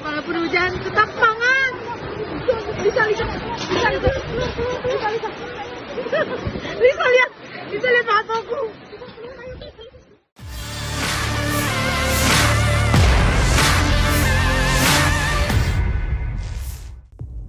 walaupun hujan tetap semangat. Bisa lihat, bisa lihat mataku.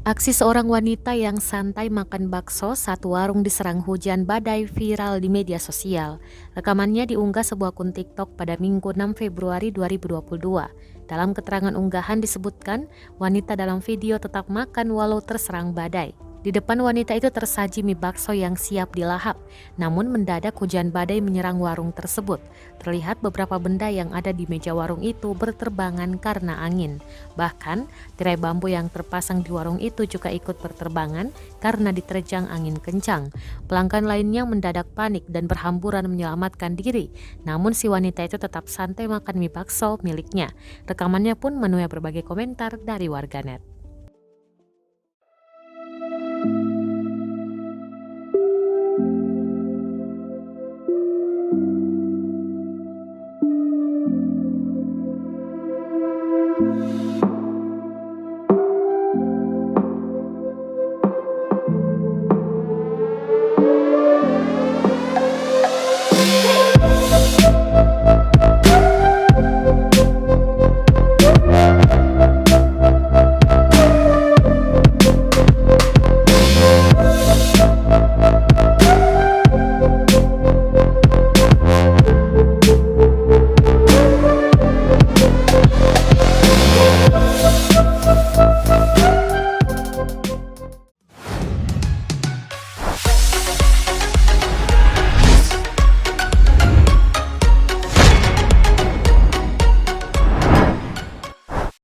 Aksi seorang wanita yang santai makan bakso saat warung diserang hujan badai viral di media sosial. Rekamannya diunggah sebuah akun TikTok pada Minggu 6 Februari 2022. Dalam keterangan unggahan disebutkan, wanita dalam video tetap makan walau terserang badai. Di depan wanita itu tersaji mie bakso yang siap dilahap, namun mendadak hujan badai menyerang warung tersebut. Terlihat beberapa benda yang ada di meja warung itu berterbangan karena angin. Bahkan, tirai bambu yang terpasang di warung itu juga ikut berterbangan karena diterjang angin kencang. Pelanggan lainnya mendadak panik dan berhamburan menyelamatkan diri, namun si wanita itu tetap santai makan mie bakso miliknya. Rekamannya pun menuai berbagai komentar dari warganet.